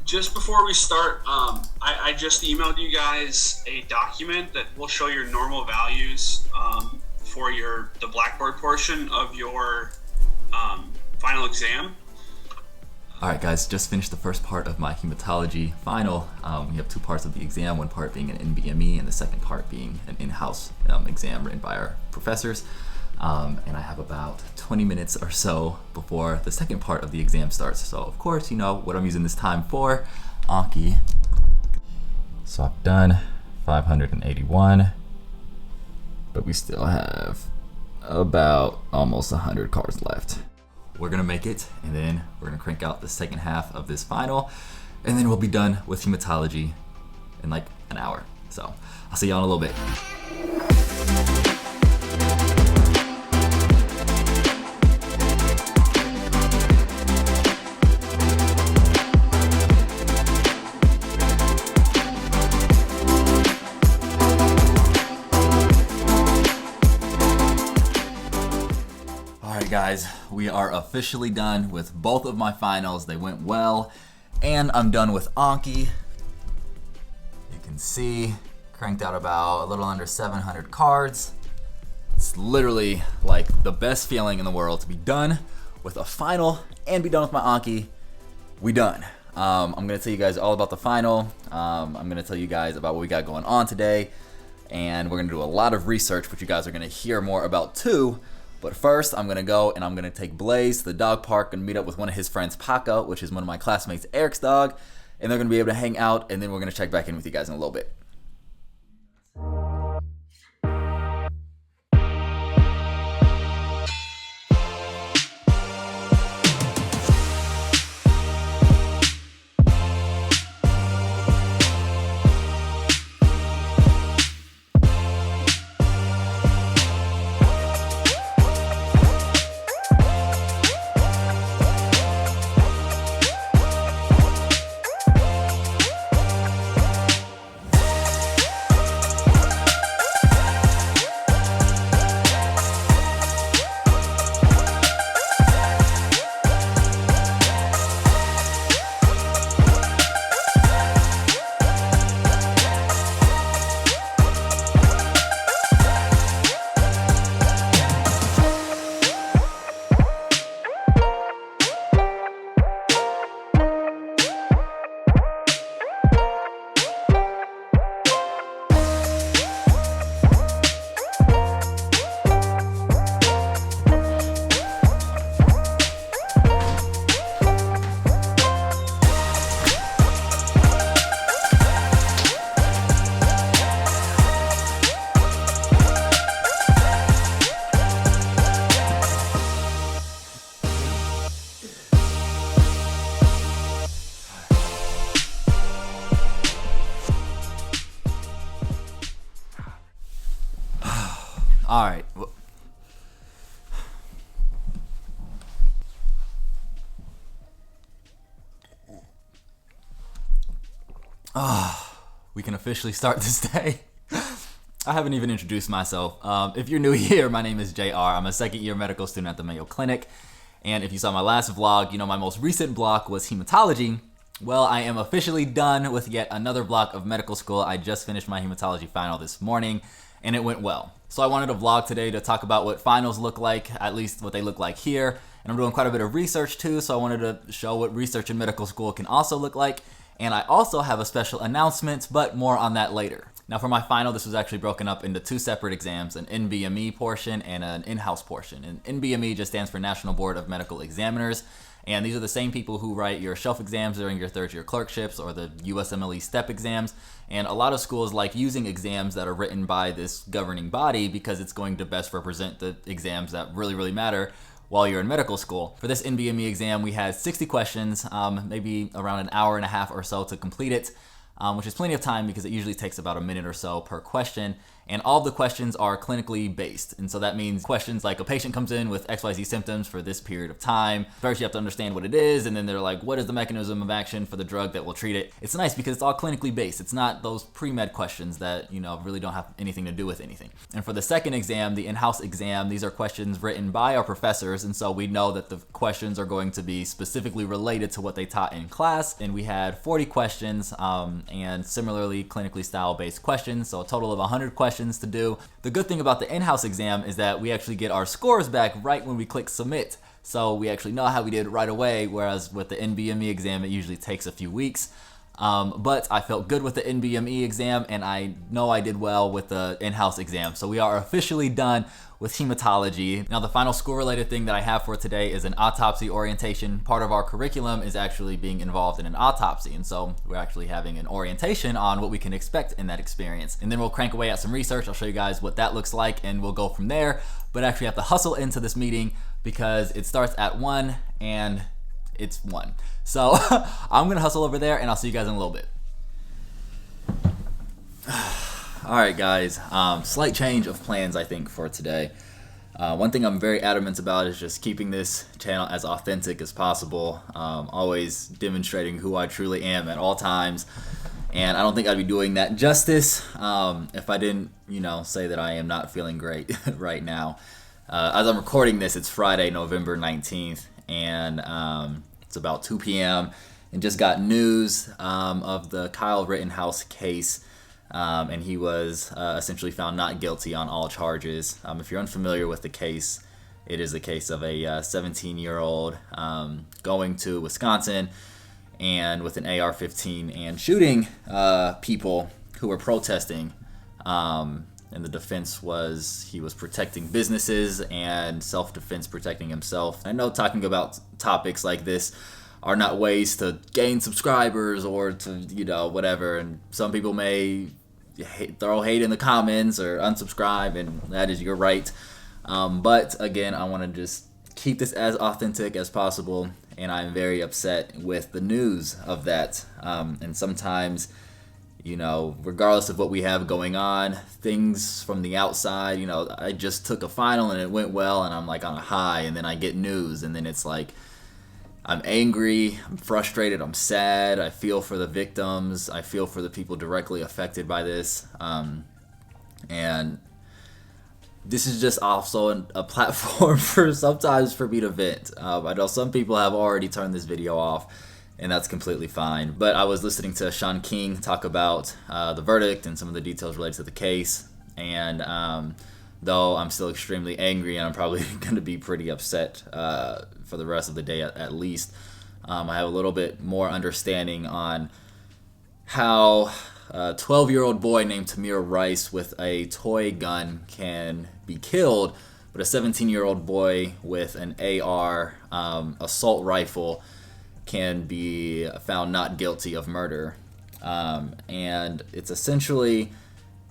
Just before we start, I just emailed you guys a document that will show your normal values for the Blackboard portion of your final exam. Alright guys, just finished the first part of my hematology final. We have two parts of the exam, one part being an NBME and the second part being an in-house exam written by our professors. And I have about 20 minutes or so before the second part of the exam starts. So of course, you know what I'm using this time for, Anki. So I've done 581, but we still have about almost 100 cards left. We're gonna make it, and then we're gonna crank out the second half of this final, and then we'll be done with hematology in like an hour. So I'll see y'all in a little bit. Guys, we are officially done with both of my finals. They went well, and I'm done with Anki. You can see, cranked out about a little under 700 cards. It's literally like the best feeling in the world to be done with a final and be done with my Anki. We done. I'm gonna tell you guys all about the final. I'm gonna tell you guys about what we got going on today, and we're gonna do a lot of research, which you guys are gonna hear more about too. But first, I'm gonna go and I'm gonna take Blaze to the dog park and meet up with one of his friends, Paco, which is one of my classmates, Eric's dog, and they're gonna be able to hang out, and then we're gonna check back in with you guys in a little bit. All right. We can officially start this day. I haven't even introduced myself. If you're new here, my name is JR. I'm a second year medical student at the Mayo Clinic. And if you saw my last vlog, you know my most recent block was hematology. Well, I am officially done with yet another block of medical school. I just finished my hematology final this morning, and it went well. So I wanted to vlog today to talk about what finals look like, at least what they look like here. And I'm doing quite a bit of research too, so I wanted to show what research in medical school can also look like. And I also have a special announcement, but more on that later. Now for my final, this was actually broken up into two separate exams, an NBME portion and an in-house portion. And NBME just stands for National Board of Medical Examiners. And these are the same people who write your shelf exams during your third year clerkships or the USMLE STEP exams. And a lot of schools like using exams that are written by this governing body because it's going to best represent the exams that really matter while you're in medical school. For this NBME exam, we had 60 questions, maybe around an hour and a half or so to complete it, which is plenty of time because it usually takes about a minute or so per question. And all of the questions are clinically based. And so that means questions like a patient comes in with XYZ symptoms for this period of time. First, you have to understand what it is. And then they're like, what is the mechanism of action for the drug that will treat it? It's nice because it's all clinically based. It's not those pre-med questions that, really don't have anything to do with anything. And for the second exam, the in-house exam, these are questions written by our professors. And so we know that the questions are going to be specifically related to what they taught in class. And we had 40 questions and similarly clinically style-based questions. So a total of 100 questions to do. The good thing about the in-house exam is that we actually get our scores back right when we click submit. So we actually know how we did right away, whereas with the NBME exam, it usually takes a few weeks. But I felt good with the NBME exam, and I know I did well with the in-house exam. So we are officially done with hematology. Now, the final school-related thing that I have for today is an autopsy orientation. Part of our curriculum is actually being involved in an autopsy, and so we're actually having an orientation on what we can expect in that experience. And then we'll crank away at some research. I'll show you guys what that looks like, and we'll go from there. But actually have to hustle into this meeting because it starts at 1 and it's 1. So I'm gonna hustle over there, and I'll see you guys in a little bit. All right, guys, slight change of plans, I think, for today. One thing I'm very adamant about is just keeping this channel as authentic as possible, always demonstrating who I truly am at all times. And I don't think I'd be doing that justice if I didn't, say that I am not feeling great right now. As I'm recording this, it's Friday, November 19th, and it's about 2 p.m. and just got news of the Kyle Rittenhouse case. And he was essentially found not guilty on all charges. If you're unfamiliar with the case, it is the case of a 17-year-old going to Wisconsin and with an AR-15 and shooting people who were protesting. And the defense was he was protecting businesses and self-defense protecting himself. I know talking about topics like this are not ways to gain subscribers or to, whatever. And some people may throw hate in the comments or unsubscribe, and that is your right. But again, I want to just keep this as authentic as possible, and I'm very upset with the news of that. And sometimes, regardless of what we have going on, things from the outside, I just took a final and it went well, and I'm like on a high, and then I get news, and then it's like, I'm angry, I'm frustrated, I'm sad, I feel for the victims, I feel for the people directly affected by this, and this is just also a platform sometimes for me to vent. I know some people have already turned this video off, and that's completely fine, but I was listening to Sean King talk about the verdict and some of the details related to the case, and though I'm still extremely angry and I'm probably going to be pretty upset for the rest of the day at least, I have a little bit more understanding on how a 12-year-old boy named Tamir Rice with a toy gun can be killed, but a 17-year-old boy with an AR assault rifle can be found not guilty of murder. And it's essentially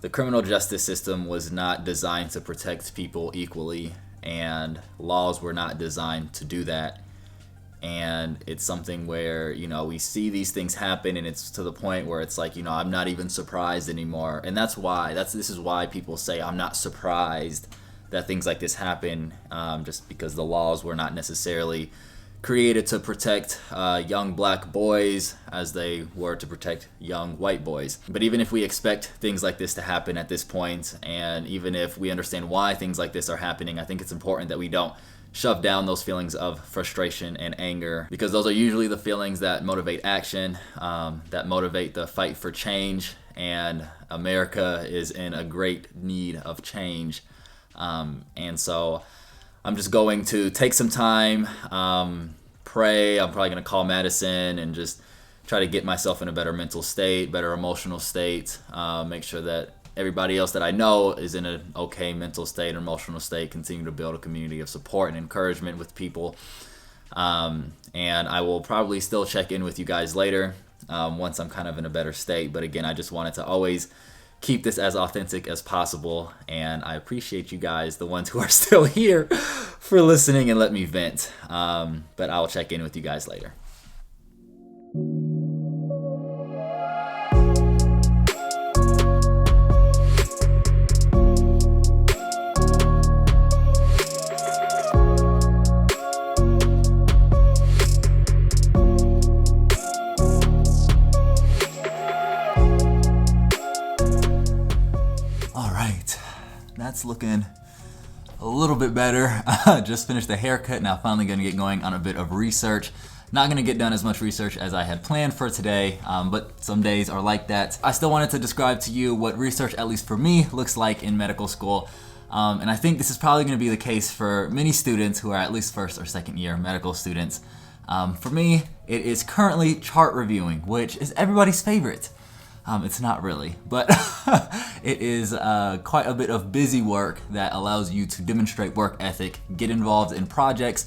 the criminal justice system was not designed to protect people equally, and laws were not designed to do that. And it's something where, we see these things happen, and it's to the point where it's like, I'm not even surprised anymore. And this is why people say I'm not surprised that things like this happen, just because the laws were not necessarily created to protect young black boys as they were to protect young white boys. But even if we expect things like this to happen at this point, and even if we understand why things like this are happening, I think it's important that we don't shove down those feelings of frustration and anger, because those are usually the feelings that motivate action, that motivate the fight for change, and America is in a great need of change. And so I'm just going to take some time, pray. I'm probably going to call Madison and just try to get myself in a better mental state, better emotional state, make sure that everybody else that I know is in an okay mental state, emotional state, continue to build a community of support and encouragement with people. And I will probably still check in with you guys later once I'm kind of in a better state. But again, I just wanted to always keep this as authentic as possible, and I appreciate you guys, the ones who are still here, for listening and let me vent. But I'll check in with you guys later. That's looking a little bit better. Just finished the haircut, now finally gonna get going on a bit of research. Not gonna get done as much research as I had planned for today, but some days are like that. I still wanted to describe to you what research, at least for me, looks like in medical school. And I think this is probably gonna be the case for many students who are at least first or second year medical students. For me, it is currently chart reviewing, which is everybody's favorite. It's not really, but it is quite a bit of busy work that allows you to demonstrate work ethic, get involved in projects,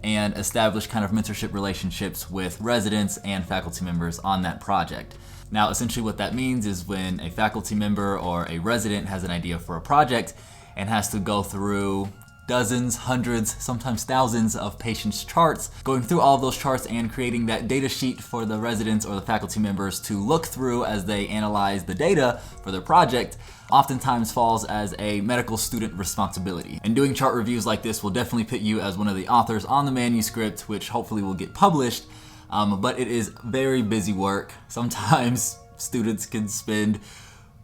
and establish kind of mentorship relationships with residents and faculty members on that project. Now, essentially what that means is when a faculty member or a resident has an idea for a project and has to go through dozens, hundreds, sometimes thousands of patients' charts, going through all of those charts and creating that data sheet for the residents or the faculty members to look through as they analyze the data for their project, oftentimes falls as a medical student responsibility. And doing chart reviews like this will definitely put you as one of the authors on the manuscript, which hopefully will get published, but it is very busy work. Sometimes students can spend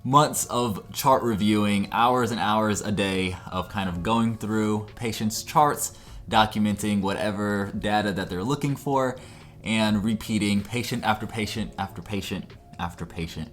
months of chart reviewing, hours and hours a day of kind of going through patients' charts, documenting whatever data that they're looking for, and repeating patient after patient after patient after patient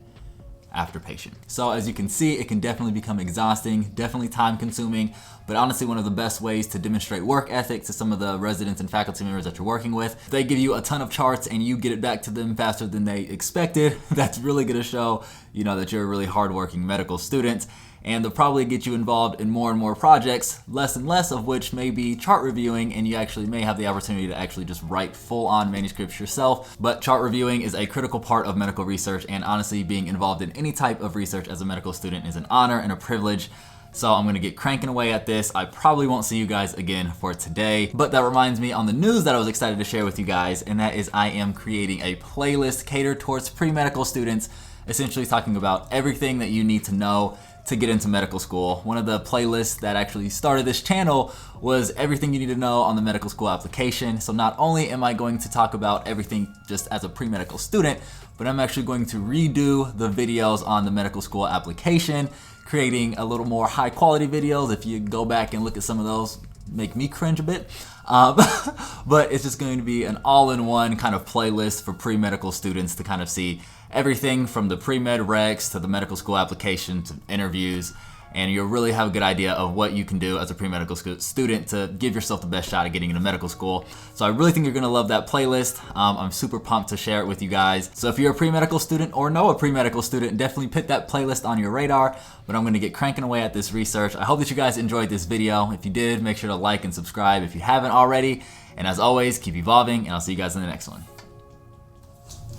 after patient. So as you can see, it can definitely become exhausting, definitely time consuming, but honestly one of the best ways to demonstrate work ethic to some of the residents and faculty members that you're working with. If they give you a ton of charts and you get it back to them faster than they expected, that's really gonna show, that you're a really hardworking medical student. And they'll probably get you involved in more and more projects, less and less of which may be chart reviewing, and you actually may have the opportunity to actually just write full-on manuscripts yourself. But chart reviewing is a critical part of medical research, and honestly, being involved in any type of research as a medical student is an honor and a privilege. So I'm gonna get cranking away at this. I probably won't see you guys again for today, but that reminds me on the news that I was excited to share with you guys, and that is I am creating a playlist catered towards pre-medical students, essentially talking about everything that you need to know to get into medical school. One of the playlists that actually started this channel was everything you need to know on the medical school application. So not only am I going to talk about everything just as a pre-medical student, but I'm actually going to redo the videos on the medical school application, creating a little more high quality videos. If you go back and look at some of those, make me cringe a bit. But it's just going to be an all-in-one kind of playlist for pre-medical students to kind of see everything from the pre-med recs to the medical school application to interviews, and you'll really have a good idea of what you can do as a pre-medical student to give yourself the best shot at getting into medical school. So I really think you're gonna love that playlist. I'm super pumped to share it with you guys. So if you're a pre-medical student or know a pre-medical student, definitely put that playlist on your radar, but I'm gonna get cranking away at this research. I hope that you guys enjoyed this video. If you did, make sure to like and subscribe if you haven't already. And as always, keep evolving, and I'll see you guys in the next one.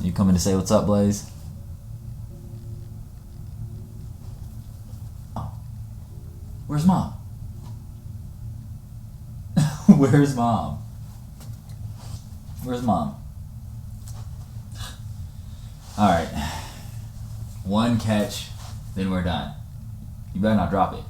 You coming to say what's up, Blaze? Oh. Where's Mom? Where's Mom? Where's Mom? Alright. One catch, then we're done. You better not drop it.